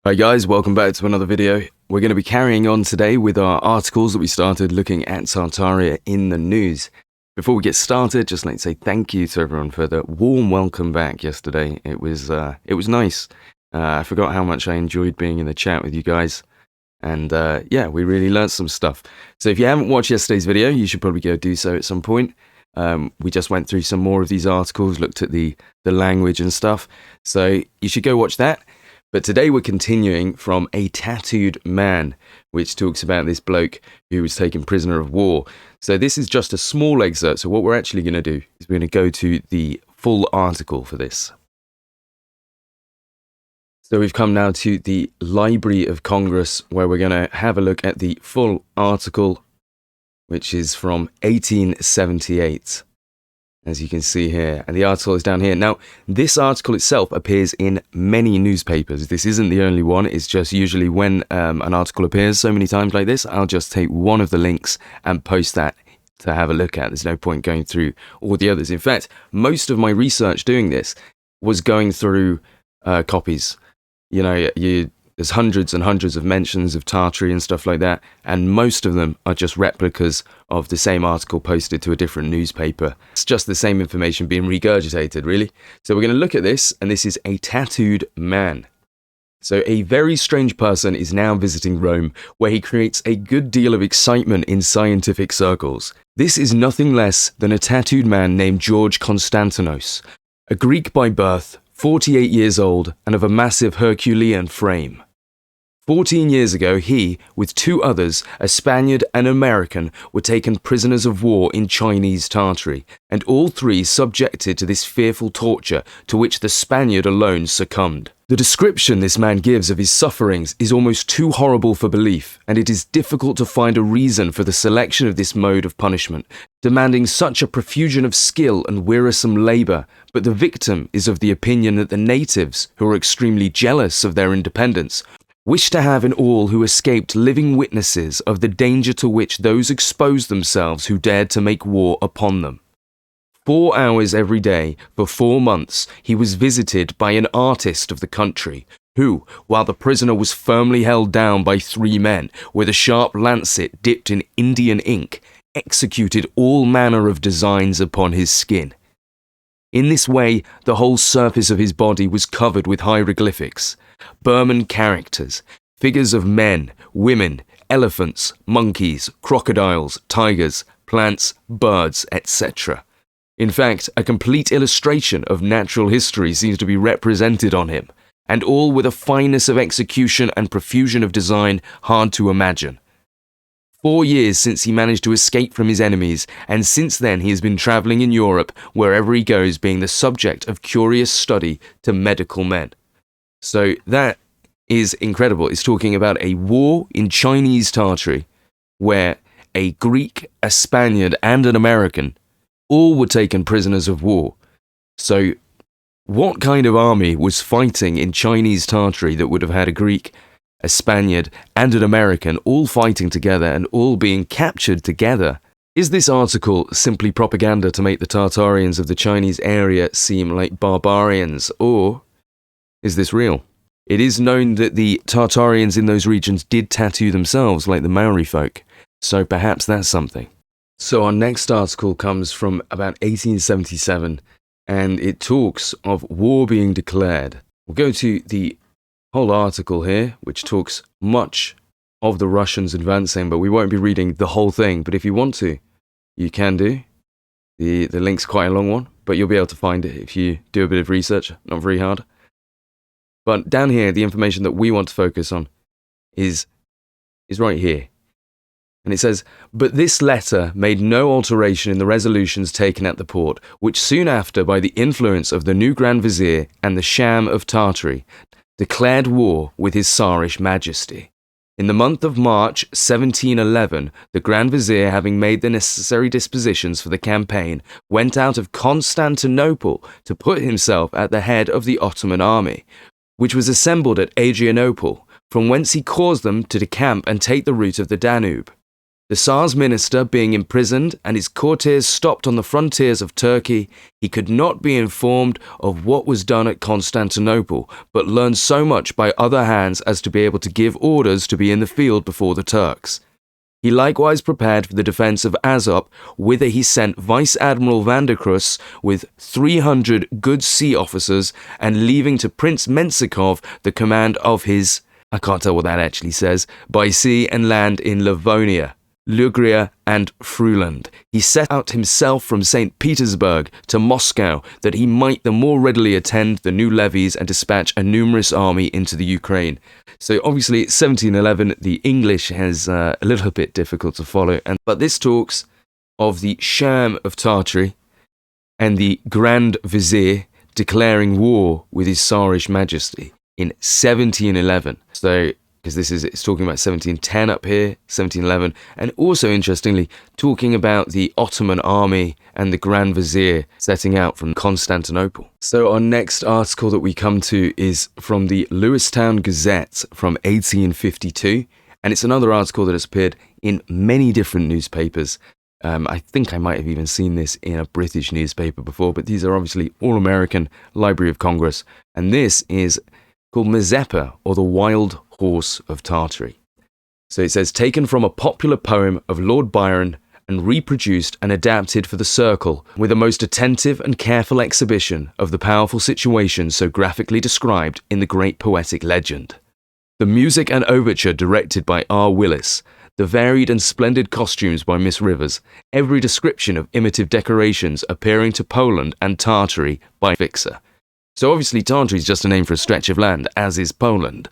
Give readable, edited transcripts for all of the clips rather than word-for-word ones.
Hi guys, welcome back to another video. We're going to be carrying on today with our articles that we started looking at Tartaria in the news. Before we get started, just like to say thank you to everyone for the warm welcome back yesterday. It was nice. I forgot how much I enjoyed being in the chat with you guys. And yeah, we really learned some stuff. So if you haven't watched yesterday's video, you should probably go do so at some point. We just went through some more of these articles, looked at the language and stuff. So you should go watch that. But today we're continuing from A Tattooed Man, which talks about this bloke who was taken prisoner of war. So this is just a small excerpt. So what we're actually going to do is we're going to go to the full article for this. So we've come now to the Library of Congress, where we're going to have a look at the full article, which is from 1878. As you can see here, and the article is down here. Now, this article itself appears in many newspapers. This isn't the only one. It's just usually when an article appears so many times like this, I'll just take one of the links and post that to have a look at. There's no point going through all the others. In fact, most of my research doing this was going through copies. You know, there's hundreds and hundreds of mentions of Tartary and stuff like that, and most of them are just replicas of the same article posted to a different newspaper. It's just the same information being regurgitated, really. So we're going to look at this, and this is A Tattooed Man. So a very strange person is now visiting Rome, where he creates a good deal of excitement in scientific circles. This is nothing less than a tattooed man named George Constantinos, a Greek by birth, 48 years old, and of a massive Herculean frame. 14 years ago, he, with two others, a Spaniard and an American, were taken prisoners of war in Chinese Tartary, and all three subjected to this fearful torture to which the Spaniard alone succumbed. The description this man gives of his sufferings is almost too horrible for belief, and it is difficult to find a reason for the selection of this mode of punishment, demanding such a profusion of skill and wearisome labour, but the victim is of the opinion that the natives, who are extremely jealous of their independence, wish to have in all who escaped living witnesses of the danger to which those exposed themselves who dared to make war upon them. 4 hours every day, for 4 months, he was visited by an artist of the country, who, while the prisoner was firmly held down by 3 men, with a sharp lancet dipped in Indian ink, executed all manner of designs upon his skin. In this way, the whole surface of his body was covered with hieroglyphics, Burman characters, figures of men, women, elephants, monkeys, crocodiles, tigers, plants, birds, etc. In fact, a complete illustration of natural history seems to be represented on him, and all with a fineness of execution and profusion of design hard to imagine. 4 years since he managed to escape from his enemies, and since then he has been travelling in Europe wherever he goes, being the subject of curious study to medical men. So that is incredible. It's talking about a war in Chinese Tartary, where a Greek, a Spaniard, and an American all were taken prisoners of war. So what kind of army was fighting in Chinese Tartary that would have had a Greek, a Spaniard, and an American all fighting together and all being captured together? Is this article simply propaganda to make the Tartarians of the Chinese area seem like barbarians, or is this real? It is known that the Tartarians in those regions did tattoo themselves like the Maori folk, so perhaps that's something. So our next article comes from about 1877, and it talks of war being declared. We'll go to the whole article here, which talks much of the Russians advancing, but we won't be reading the whole thing. But if you want to, you can do. The link's quite a long one, but you'll be able to find it if you do a bit of research, not very hard. But down here, the information that we want to focus on is right here. And it says, "But this letter made no alteration in the resolutions taken at the port, which soon after, by the influence of the new Grand Vizier and the Sham of Tartary, declared war with his Tsarish Majesty. In the month of March 1711, the Grand Vizier, having made the necessary dispositions for the campaign, went out of Constantinople to put himself at the head of the Ottoman army, which was assembled at Adrianople, from whence he caused them to decamp and take the route of the Danube. The Tsar's minister being imprisoned and his courtiers stopped on the frontiers of Turkey, he could not be informed of what was done at Constantinople, but learned so much by other hands as to be able to give orders to be in the field before the Turks. He likewise prepared for the defence of Azop, whither he sent Vice Admiral Vanderkruis with 300 good sea officers, and leaving to Prince Mensikov the command of his, I can't tell what that actually says, by sea and land in Livonia, Lugria and Fruland. He set out himself from St. Petersburg to Moscow, that he might the more readily attend the new levies and dispatch a numerous army into the Ukraine. So obviously 1711, the English has a little bit difficult to follow, but this talks of the Sham of Tartary and the Grand Vizier declaring war with his Tsarish Majesty in 1711. So because it's talking about 1710 up here, 1711, and also interestingly talking about the Ottoman army and the Grand Vizier setting out from Constantinople. So our next article that we come to is from the Lewistown Gazette from 1852, and it's another article that has appeared in many different newspapers. I think I might have even seen this in a British newspaper before, but these are obviously all American, Library of Congress, and this is called Mazeppa, or the Wild Horse of Tartary. So it says, taken from a popular poem of Lord Byron and reproduced and adapted for the Circle with a most attentive and careful exhibition of the powerful situation so graphically described in the great poetic legend. The music and overture directed by R. Willis, the varied and splendid costumes by Miss Rivers, every description of imitative decorations appearing to Poland and Tartary by Fixer. So obviously Tartary is just a name for a stretch of land, as is Poland.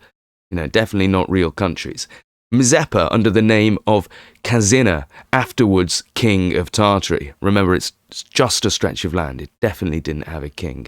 Definitely not real countries. Mazeppa under the name of Kazina, afterwards King of Tartary. Remember, it's just a stretch of land. It definitely didn't have a king.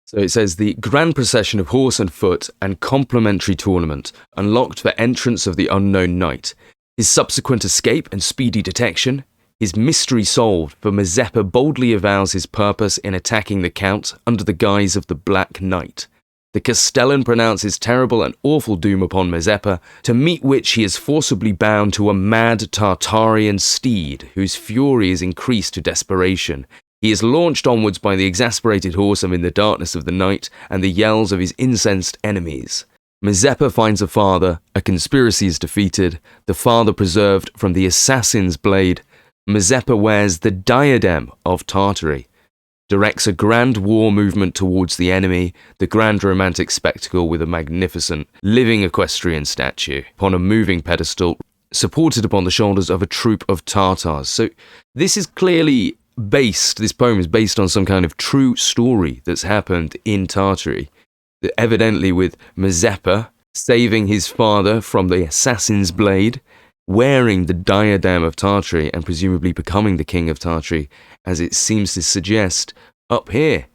So it says, the grand procession of horse and foot and complimentary tournament, unlocked for entrance of the unknown knight. His subsequent escape and speedy detection. His mystery solved, for Mazeppa boldly avows his purpose in attacking the Count under the guise of the Black Knight. The Castellan pronounces terrible and awful doom upon Mazeppa, to meet which he is forcibly bound to a mad Tartarian steed, whose fury is increased to desperation. He is launched onwards by the exasperated horse in the darkness of the night and the yells of his incensed enemies. Mazeppa finds a father, a conspiracy is defeated, the father preserved from the assassin's blade. Mazeppa wears the diadem of Tartary, directs a grand war movement towards the enemy, the grand romantic spectacle with a magnificent living equestrian statue upon a moving pedestal, supported upon the shoulders of a troop of Tartars. So this is clearly this poem is based on some kind of true story that's happened in Tartary, evidently with Mazeppa saving his father from the assassin's blade, wearing the diadem of Tartary and presumably becoming the king of Tartary, as it seems to suggest up here.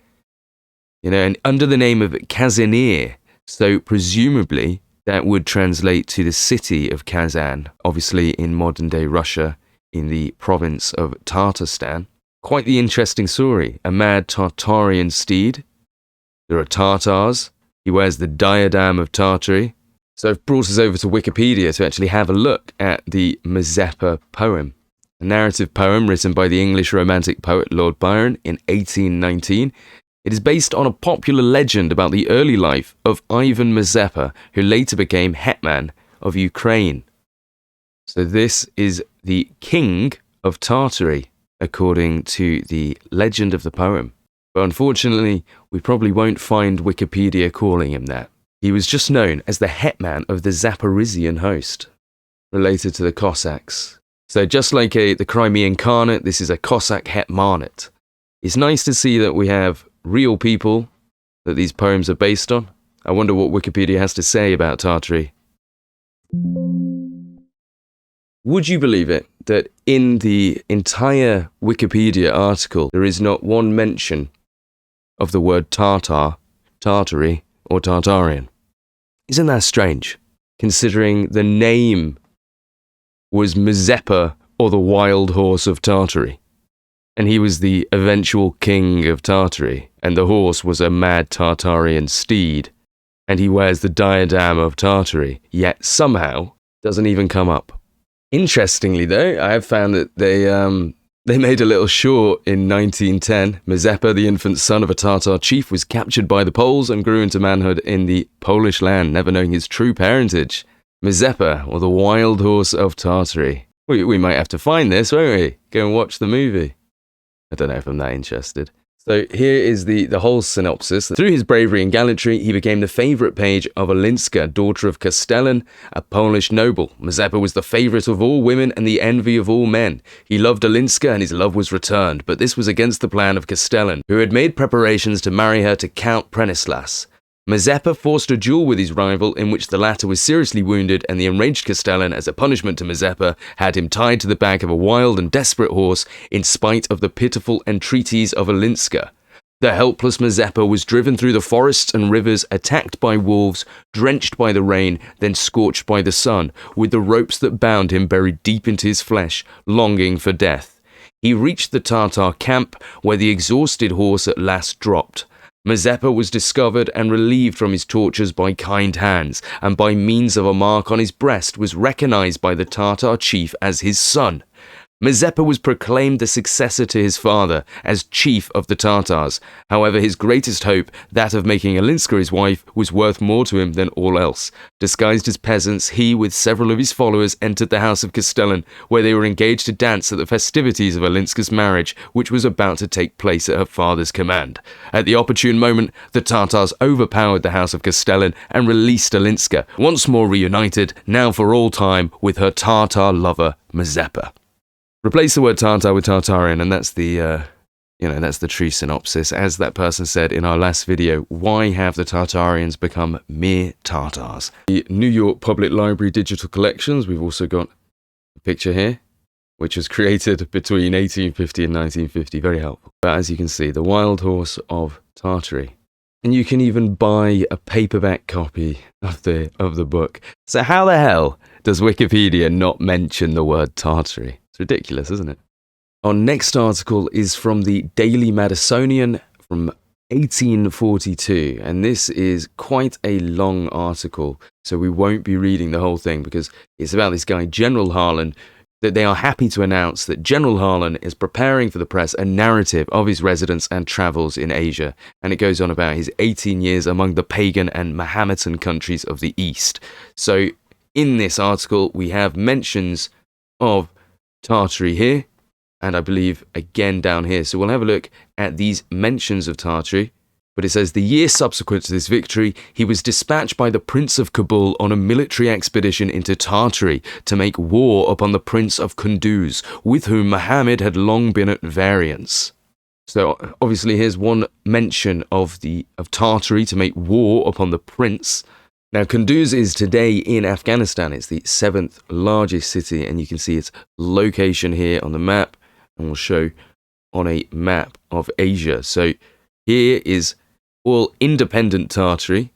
And under the name of Kazanir, so presumably that would translate to the city of Kazan, obviously in modern-day Russia, in the province of Tatarstan. Quite the interesting story. A mad Tartarian steed. There are Tartars. He wears the diadem of Tartary. So I've brought us over to Wikipedia to actually have a look at the Mazeppa poem. A narrative poem written by the English romantic poet Lord Byron in 1819. It is based on a popular legend about the early life of Ivan Mazeppa, who later became Hetman of Ukraine. So this is the king of Tartary, according to the legend of the poem. But unfortunately, we probably won't find Wikipedia calling him that. He was just known as the Hetman of the Zaporizhian host, related to the Cossacks. So just like the Crimean Khanate, this is a Cossack Hetmanate. It's nice to see that we have real people that these poems are based on. I wonder what Wikipedia has to say about Tartary. Would you believe it that in the entire Wikipedia article there is not one mention of the word Tartar, Tartary, or Tartarian? Isn't that strange, considering the name was Mazeppa, or the Wild Horse of Tartary, and he was the eventual king of Tartary, and the horse was a mad Tartarian steed, and he wears the diadem of Tartary, yet somehow doesn't even come up. Interestingly, though, I have found that they made a little short in 1910. Mazeppa, the infant son of a Tartar chief, was captured by the Poles and grew into manhood in the Polish land, never knowing his true parentage. Mazeppa, or the wild horse of Tartary. We might have to find this, won't we? Go and watch the movie. I don't know if I'm that interested. So here is the whole synopsis. Through his bravery and gallantry, he became the favourite page of Olinska, daughter of Castellan, a Polish noble. Mazeppa was the favourite of all women and the envy of all men. He loved Olinska and his love was returned, but this was against the plan of Castellan, who had made preparations to marry her to Count Prenislas. Mazeppa forced a duel with his rival in which the latter was seriously wounded, and the enraged Castellan, as a punishment to Mazeppa, had him tied to the back of a wild and desperate horse in spite of the pitiful entreaties of Olinska. The helpless Mazeppa was driven through the forests and rivers, attacked by wolves, drenched by the rain, then scorched by the sun, with the ropes that bound him buried deep into his flesh, longing for death. He reached the Tartar camp, where the exhausted horse at last dropped. Mazeppa was discovered and relieved from his tortures by kind hands, and by means of a mark on his breast was recognized by the Tartar chief as his son. Mazeppa was proclaimed the successor to his father as chief of the Tartars. However, his greatest hope, that of making Olinska his wife, was worth more to him than all else. Disguised as peasants, he, with several of his followers, entered the house of Castellan, where they were engaged to dance at the festivities of Olinska's marriage, which was about to take place at her father's command. At the opportune moment, the Tartars overpowered the house of Castellan and released Olinska, once more reunited, now for all time, with her Tartar lover, Mazeppa. Replace the word Tartar with Tartarian, and that's the true synopsis. As that person said in our last video, why have the Tartarians become mere Tartars? The New York Public Library digital collections, we've also got a picture here, which was created between 1850 and 1950. Very helpful. But as you can see, the wild horse of Tartary. And you can even buy a paperback copy of the book. So how the hell does Wikipedia not mention the word Tartary? It's ridiculous, isn't it? Our next article is from the Daily Madisonian from 1842, and this is quite a long article, so we won't be reading the whole thing because it's about this guy, General Harlan, that they are happy to announce that General Harlan is preparing for the press a narrative of his residence and travels in Asia, and it goes on about his 18 years among the pagan and Mahometan countries of the East. So in this article, we have mentions of Tartary here, and I believe again down here. So we'll have a look at these mentions of Tartary. But it says, the year subsequent to this victory, he was dispatched by the Prince of Kabul on a military expedition into Tartary to make war upon the Prince of Kunduz, with whom Muhammad had long been at variance. So obviously here's one mention of Tartary to make war upon the prince. Now, Kunduz is today in Afghanistan. It's the 7th largest city, and you can see its location here on the map, and we'll show on a map of Asia. So here is all independent Tartary,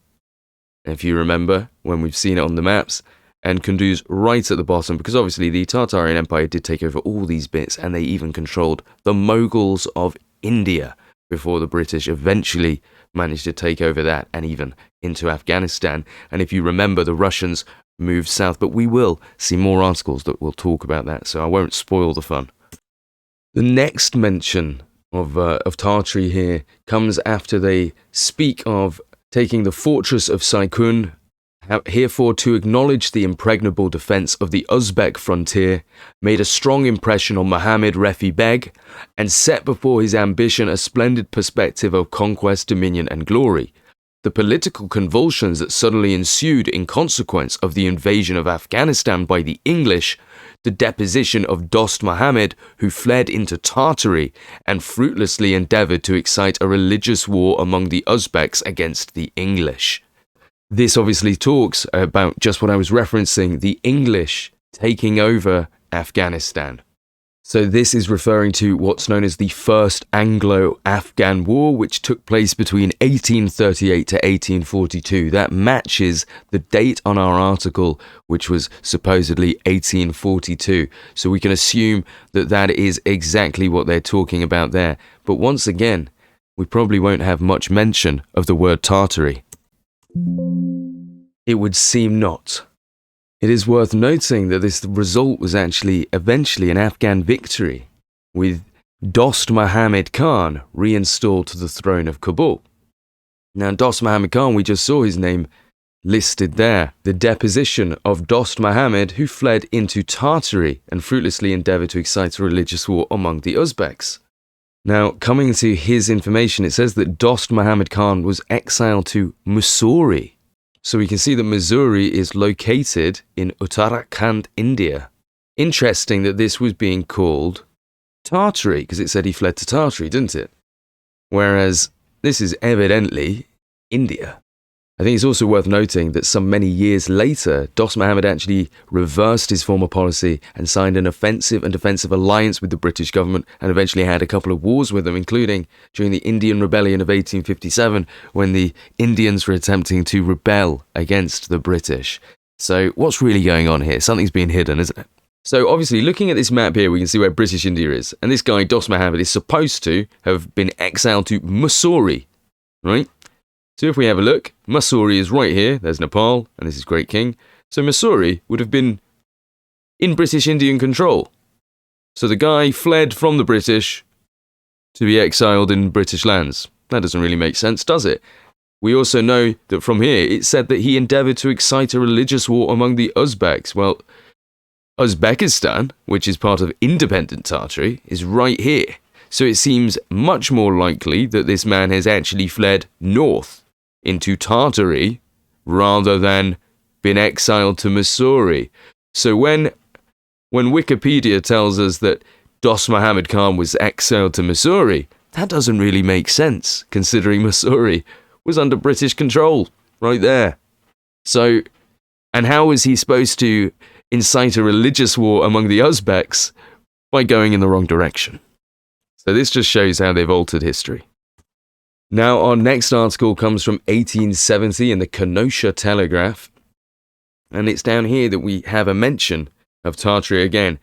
if you remember when we've seen it on the maps, and Kunduz right at the bottom, because obviously the Tartarian Empire did take over all these bits, and they even controlled the Mughals of India before the British eventually managed to take over that and even into Afghanistan. And if you remember, the Russians moved south, but we will see more articles that will talk about that, so I won't spoil the fun. The next mention of Tartary here comes after they speak of taking the fortress of Saikun, herefore to acknowledge the impregnable defense of the Uzbek frontier, made a strong impression on Muhammad Refi Beg, and set before his ambition a splendid perspective of conquest, dominion, and glory. The political convulsions that suddenly ensued in consequence of the invasion of Afghanistan by the English, the deposition of Dost Muhammad, who fled into Tartary and fruitlessly endeavoured to excite a religious war among the Uzbeks against the English. This obviously talks about just what I was referencing, the English taking over Afghanistan. So this is referring to what's known as the First Anglo-Afghan War, which took place between 1838 to 1842. That matches the date on our article, which was supposedly 1842. So we can assume that that is exactly what they're talking about there. But once again, we probably won't have much mention of the word Tartary. It would seem not. It is worth noting that this result was actually eventually an Afghan victory, with Dost Muhammad Khan reinstalled to the throne of Kabul. Now, Dost Muhammad Khan, we just saw his name listed there. The deposition of Dost Muhammad, who fled into Tartary and fruitlessly endeavored to excite a religious war among the Uzbeks. Now, coming to his information, it says that Dost Muhammad Khan was exiled to Mussoorie. So we can see that Mussoorie is located in Uttarakhand, India. Interesting that this was being called Tartary, because it said he fled to Tartary, didn't it? Whereas this is evidently India. I think it's also worth noting that some many years later, Dost Muhammad actually reversed his former policy and signed an offensive and defensive alliance with the British government and eventually had a couple of wars with them, including during the Indian Rebellion of 1857, when the Indians were attempting to rebel against the British. So what's really going on here? Something's being hidden, isn't it? So obviously, looking at this map here, we can see where British India is. And this guy, Dost Muhammad, is supposed to have been exiled to Mussoorie, right? So if we have a look, Mussoorie is right here. There's Nepal, and this is Great King. So Mussoorie would have been in British Indian control. So the guy fled from the British to be exiled in British lands. That doesn't really make sense, does it? We also know that from here, it said that he endeavored to excite a religious war among the Uzbeks. Well, Uzbekistan, which is part of independent Tartary, is right here. So it seems much more likely that this man has actually fled north into Tartary rather than been exiled to Mussoorie. So when Wikipedia tells us that Dost Muhammad Khan was exiled to Mussoorie, that doesn't really make sense, considering Mussoorie was under British control right there. So, and how was he supposed to incite a religious war among the Uzbeks? By going in the wrong direction. So this just shows how they've altered history. Now, our next article comes from 1870 in the Kenosha Telegraph. And it's down here that we have a mention of Tartary again,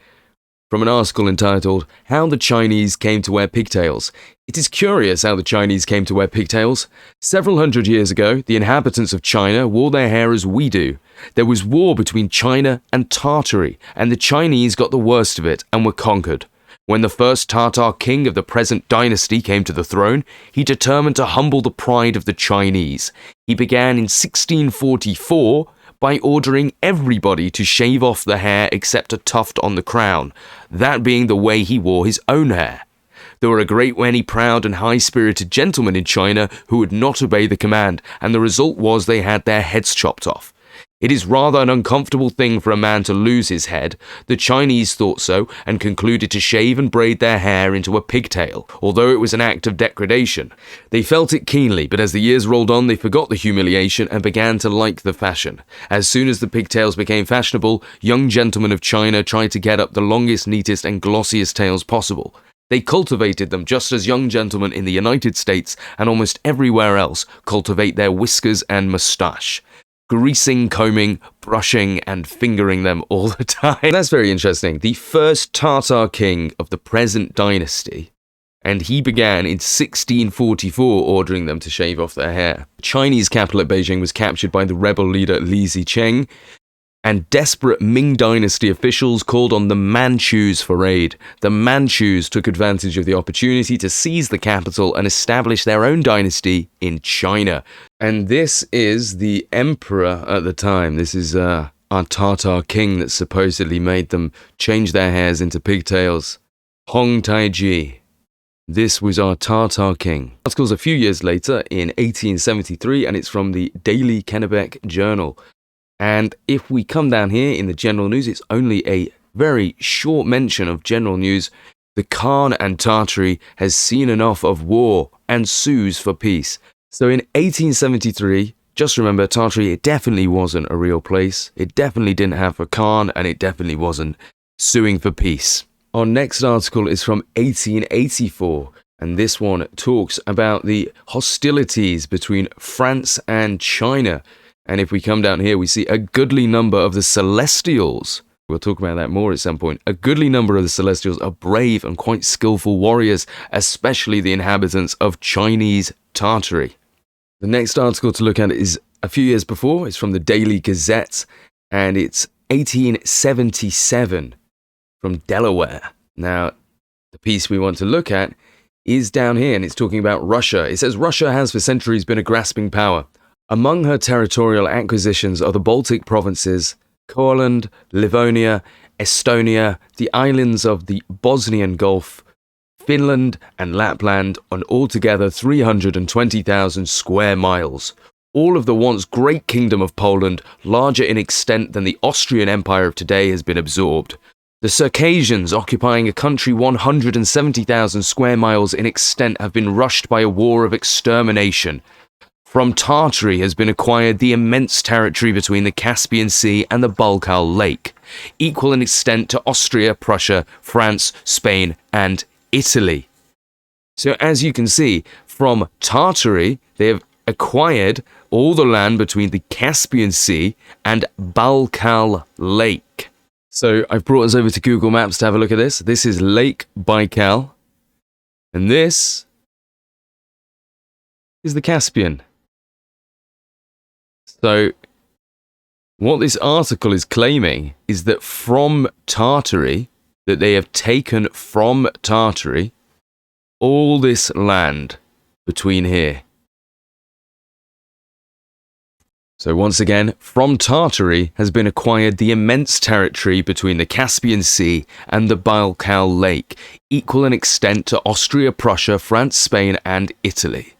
from an article entitled, How the Chinese Came to Wear Pigtails. It is curious how the Chinese came to wear pigtails. Several hundred years ago, the inhabitants of China wore their hair as we do. There was war between China and Tartary, and the Chinese got the worst of it and were conquered. When the first Tartar king of the present dynasty came to the throne, he determined to humble the pride of the Chinese. He began in 1644 by ordering everybody to shave off the hair except a tuft on the crown, that being the way he wore his own hair. There were a great many proud and high-spirited gentlemen in China who would not obey the command, and the result was they had their heads chopped off. It is rather an uncomfortable thing for a man to lose his head. The Chinese thought so and concluded to shave and braid their hair into a pigtail, although it was an act of degradation. They felt it keenly, but as the years rolled on, they forgot the humiliation and began to like the fashion. As soon as the pigtails became fashionable, young gentlemen of China tried to get up the longest, neatest, and glossiest tails possible. They cultivated them just as young gentlemen in the United States and almost everywhere else cultivate their whiskers and moustache. Greasing, combing, brushing, and fingering them all the time. That's very interesting. The first Tartar king of the present dynasty, and he began in 1644 ordering them to shave off their hair. The Chinese capital at Beijing was captured by the rebel leader Li Zicheng, and desperate Ming Dynasty officials called on the Manchus for aid. The Manchus took advantage of the opportunity to seize the capital and establish their own dynasty in China. And this is the emperor at the time. This is our Tartar king that supposedly made them change their hairs into pigtails. Hong Taiji. This was our Tartar king. The article's a few years later in 1873, and it's from the Daily Kennebec Journal. And if we come down here in the general news, it's only a very short mention of general news. The Khan and Tartary has seen enough of war and sues for peace. So in 1873, just remember, Tartary, it definitely wasn't a real place. It definitely didn't have a Khan, and it definitely wasn't suing for peace. Our next article is from 1884, and this one talks about the hostilities between France and China. And if we come down here, we see a goodly number of the Celestials. We'll talk about that more at some point. A goodly number of the Celestials are brave and quite skillful warriors, especially the inhabitants of Chinese Tartary. The next article to look at is a few years before. It's from the Daily Gazette, and it's 1877 from Delaware. Now, the piece we want to look at is down here, and it's talking about Russia. It says, Russia has for centuries been a grasping power. Among her territorial acquisitions are the Baltic provinces, Courland, Livonia, Estonia, the islands of the Bosnian Gulf, Finland and Lapland, on altogether 320,000 square miles. All of the once great kingdom of Poland, larger in extent than the Austrian Empire of today, has been absorbed. The Circassians, occupying a country 170,000 square miles in extent, have been rushed by a war of extermination. From Tartary has been acquired the immense territory between the Caspian Sea and the Baikal Lake, equal in extent to Austria, Prussia, France, Spain, and Italy. So as you can see, from Tartary, they have acquired all the land between the Caspian Sea and Baikal Lake. So I've brought us over to Google Maps to have a look at this. This is Lake Baikal, and this is the Caspian. So what this article is claiming is that from Tartary, that they have taken from Tartary all this land between here. So once again, from Tartary has been acquired the immense territory between the Caspian Sea and the Baikal Lake, equal in extent to Austria, Prussia, France, Spain, and Italy.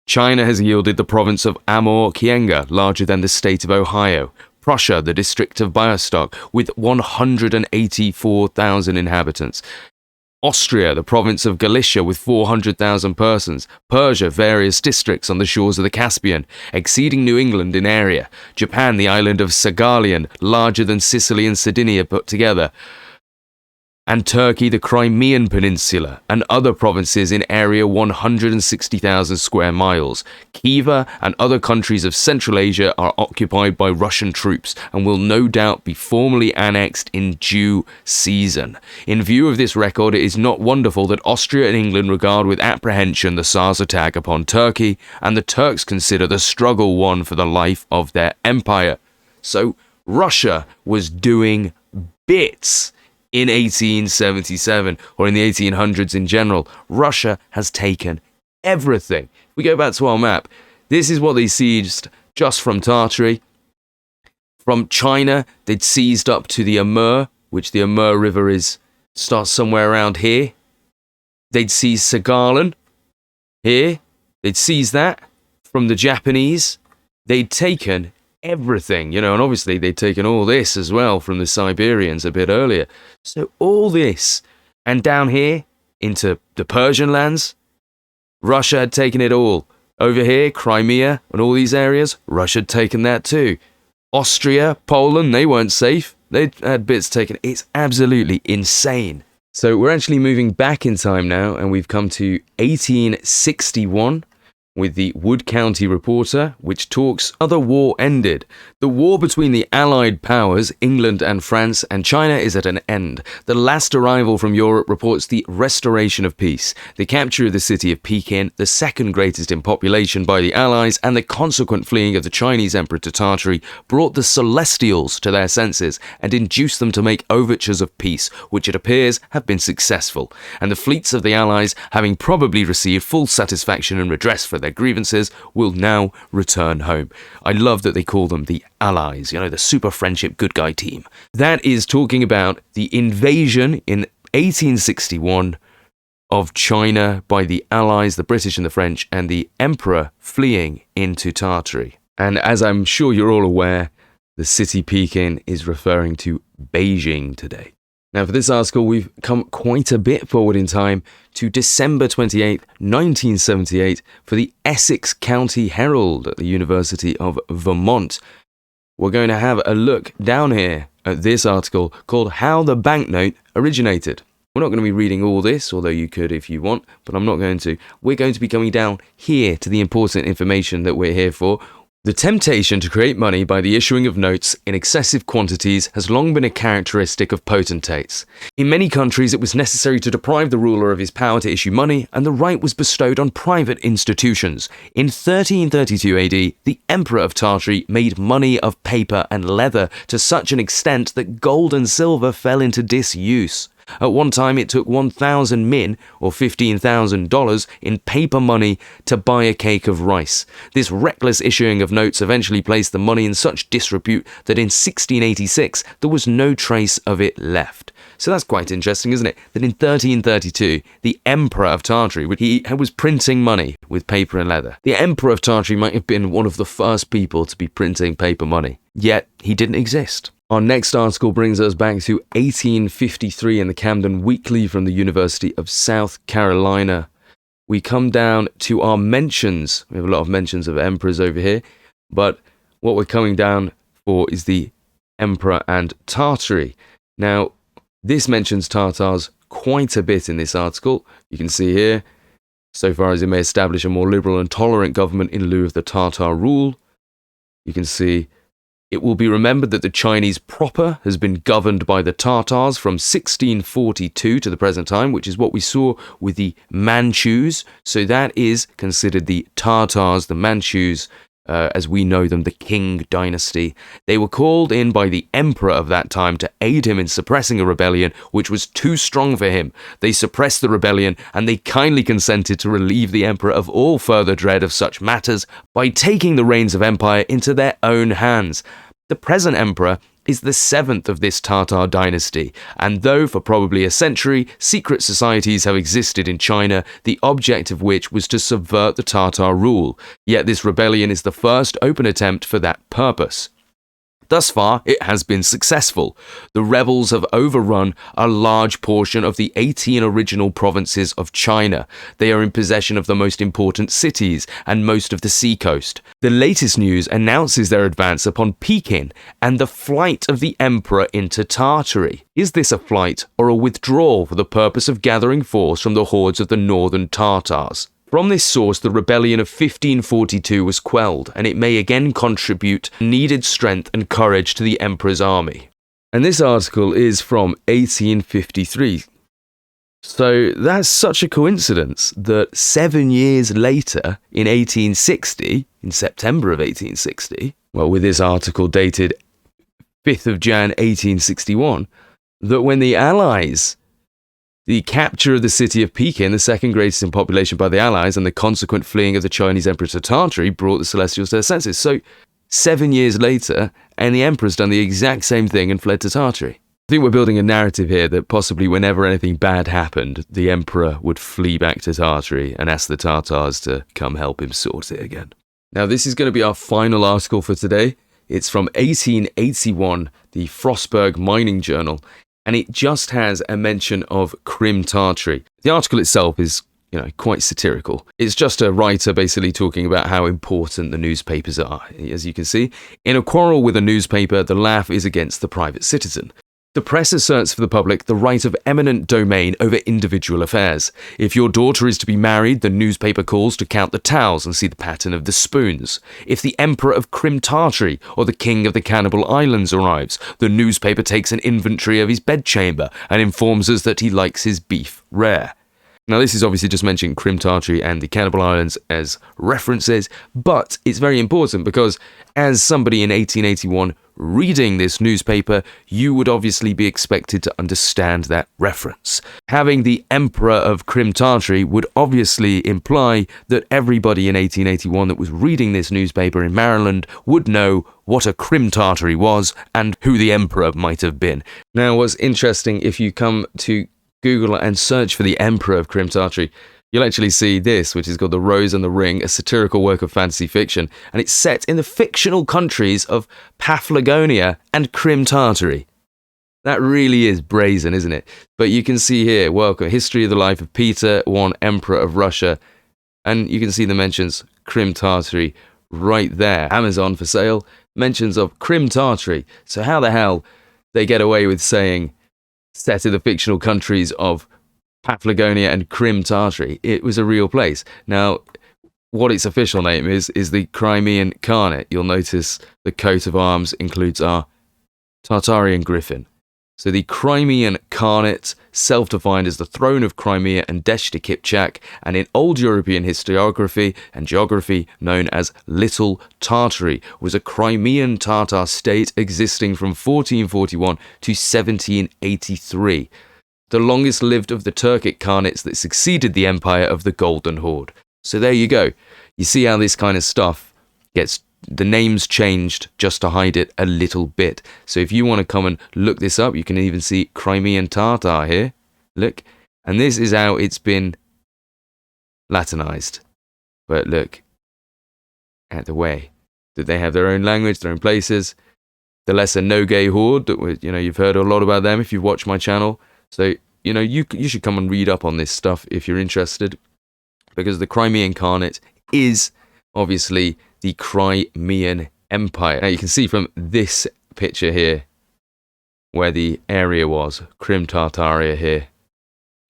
China has yielded the province of Amur-Kienga, larger than the state of Ohio. Prussia, the district of Bialystok, with 184,000 inhabitants. Austria, the province of Galicia, with 400,000 persons. Persia, various districts on the shores of the Caspian, exceeding New England in area. Japan, the island of Saghalien, larger than Sicily and Sardinia put together. And Turkey, the Crimean Peninsula, and other provinces in area 160,000 square miles. Khiva and other countries of Central Asia are occupied by Russian troops and will no doubt be formally annexed in due season. In view of this record, it is not wonderful that Austria and England regard with apprehension the Tsar's attack upon Turkey, and the Turks consider the struggle won for the life of their empire. So Russia was doing bits in 1877, or in the 1800s in general. Russia has taken everything. If we go back to our map, this is what they seized just from Tartary. From China, they'd seized up to the Amur, which the Amur River starts somewhere around here. They'd seized Saghalien here. They'd seized that from the Japanese. They'd taken everything, and obviously they'd taken all this as well from the Siberians a bit earlier. So all this, and down here into the Persian lands, Russia had taken it all. Over here, Crimea and all these areas, Russia had taken that too. Austria, Poland, they weren't safe. They'd had bits taken. It's absolutely insane. So we're actually moving back in time now, and we've come to 1861. With the Wood County Reporter, which talks how the war ended. The war between the Allied powers, England and France, and China is at an end. The last arrival from Europe reports the restoration of peace, the capture of the city of Pekin, the second greatest in population by the Allies, and the consequent fleeing of the Chinese emperor to Tartary brought the Celestials to their senses and induced them to make overtures of peace, which it appears have been successful, and the fleets of the Allies, having probably received full satisfaction and redress for their grievances, will now return home. I love that they call them the Allies, the super friendship good guy team. That is talking about the invasion in 1861 of China by the Allies, the British and the French, and the Emperor fleeing into Tartary. And as I'm sure you're all aware, the city Pekin is referring to Beijing today. Now, for this article, we've come quite a bit forward in time to December 28th, 1978, for the Essex County Herald at the University of Vermont. We're going to have a look down here at this article called How the Banknote Originated. We're not going to be reading all this, although you could if you want, but I'm not going to. We're going to be going down here to the important information that we're here for. The temptation to create money by the issuing of notes in excessive quantities has long been a characteristic of potentates. In many countries, it was necessary to deprive the ruler of his power to issue money, and the right was bestowed on private institutions. In 1332 AD, the Emperor of Tartary made money of paper and leather to such an extent that gold and silver fell into disuse. At one time, it took 1,000 min, or $15,000, in paper money to buy a cake of rice. This reckless issuing of notes eventually placed the money in such disrepute that in 1686 there was no trace of it left. So that's quite interesting, isn't it? That in 1332, the Emperor of Tartary, he was printing money with paper and leather. The Emperor of Tartary might have been one of the first people to be printing paper money, yet he didn't exist. Our next article brings us back to 1853 in the Camden Weekly from the University of South Carolina. We come down to our mentions. We have a lot of mentions of emperors over here, but what we're coming down for is the Emperor and Tartary. Now, this mentions Tartars quite a bit in this article. You can see here, so far as it may establish a more liberal and tolerant government in lieu of the Tartar rule. You can see, it will be remembered that the Chinese proper has been governed by the Tartars from 1642 to the present time, which is what we saw with the Manchus. So that is considered the Tartars, the Manchus, as we know them, the Qing dynasty. They were called in by the emperor of that time to aid him in suppressing a rebellion which was too strong for him. They suppressed the rebellion, and they kindly consented to relieve the emperor of all further dread of such matters by taking the reins of empire into their own hands. The present emperor is the seventh of this Tartar dynasty, and though for probably a century secret societies have existed in China, the object of which was to subvert the Tartar rule, yet this rebellion is the first open attempt for that purpose. Thus far, it has been successful. The rebels have overrun a large portion of the 18 original provinces of China. They are in possession of the most important cities and most of the seacoast. The latest news announces their advance upon Pekin and the flight of the emperor into Tartary. Is this a flight or a withdrawal for the purpose of gathering force from the hordes of the northern Tartars? From this source, the rebellion of 1542 was quelled, and it may again contribute needed strength and courage to the emperor's army. And this article is from 1853. So that's such a coincidence that 7 years later, in 1860, in September of 1860, well, with this article dated 5th of Jan 1861, that when the Allies, the capture of the city of Pekin, the second greatest in population by the Allies, and the consequent fleeing of the Chinese emperor to Tartary brought the Celestials to their senses. So 7 years later, and the emperor's done the exact same thing and fled to Tartary. I think we're building a narrative here that possibly whenever anything bad happened, the emperor would flee back to Tartary and ask the Tartars to come help him sort it again. Now, this is going to be our final article for today. It's from 1881, the Frostburg Mining Journal, and it just has a mention of Crim Tartary. The article itself is, quite satirical. It's just a writer basically talking about how important the newspapers are. As you can see, in a quarrel with a newspaper, the laugh is against the private citizen. The press asserts for the public the right of eminent domain over individual affairs. If your daughter is to be married, the newspaper calls to count the towels and see the pattern of the spoons. If the emperor of Crim Tartary or the king of the Cannibal Islands arrives, the newspaper takes an inventory of his bedchamber and informs us that he likes his beef rare. Now, this is obviously just mentioning Crim Tartary and the Cannibal Islands as references, but it's very important because as somebody in 1881 reading this newspaper, you would obviously be expected to understand that reference. Having the Emperor of Crim Tartary would obviously imply that everybody in 1881 that was reading this newspaper in Maryland would know what a Crim Tartary was and who the Emperor might have been. Now, what's interesting, if you come to Google and search for the Emperor of Crim Tartary, you'll actually see this, which is called The Rose and the Ring, a satirical work of fantasy fiction, and it's set in the fictional countries of Paphlagonia and Crim Tartary. That really is brazen, isn't it? But you can see here, welcome, History of the Life of Peter I, Emperor of Russia, and you can see the mentions Crim Tartary right there. Amazon for sale, mentions of Crim Tartary. So how the hell they get away with saying set in the fictional countries of Paphlagonia and Crim Tartary? It was a real place. Now, what its official name is the Crimean Khanate. You'll notice the coat of arms includes our Tartarian griffin. So the Crimean Khanate, self-defined as the throne of Crimea and Deshti Kipchak, and in old European historiography and geography known as Little Tartary, was a Crimean Tatar state existing from 1441 to 1783. The longest lived of the Turkic Khanates that succeeded the empire of the Golden Horde. So there you go. You see how this kind of stuff gets the names changed just to hide it a little bit. So if you want to come and look this up, you can even see Crimean Tatar here. Look. And this is how it's been Latinized. But look at the way that they have their own language, their own places. The Lesser Nogay Horde, that you've heard a lot about them if you've watched my channel. So, you should come and read up on this stuff if you're interested. Because the Crimean Khanate is obviously the Crimean Empire. Now you can see from this picture here where the area was, Crim Tartaria here.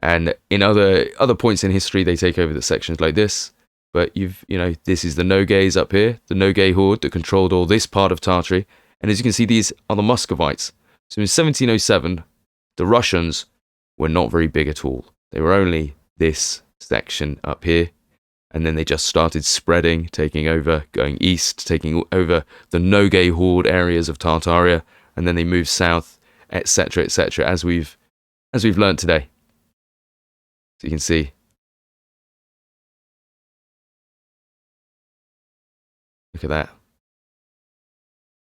And in other points in history, they take over the sections like this. But this is the Nogays up here, the Nogay Horde that controlled all this part of Tartary. And as you can see, these are the Muscovites. So in 1707, the Russians were not very big at all. They were only this section up here. And then they just started spreading, taking over, going east, taking over the Nogay Horde areas of Tartaria, and then they moved south, etc., as we've learnt today. So you can see. Look at that.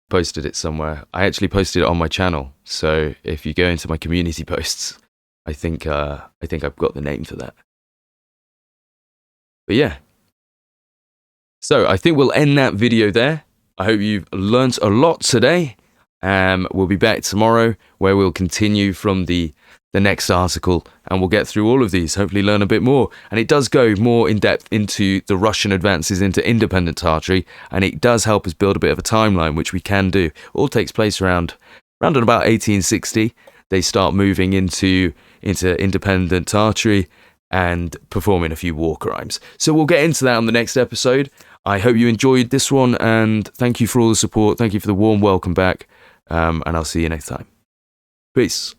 Posted it somewhere. I actually posted it on my channel. So if you go into my community posts, I think I've got the name for that. But yeah. So I think we'll end that video there. I hope you've learnt a lot today. We'll be back tomorrow where we'll continue from the next article and we'll get through all of these, hopefully learn a bit more. And it does go more in depth into the Russian advances into independent Tartary, and it does help us build a bit of a timeline, which we can do. All takes place around at about 1860. They start moving into independent Tartary and performing a few war crimes. So we'll get into that on the next episode. I hope you enjoyed this one, and thank you for all the support. Thank you for the warm welcome back, and I'll see you next time. Peace.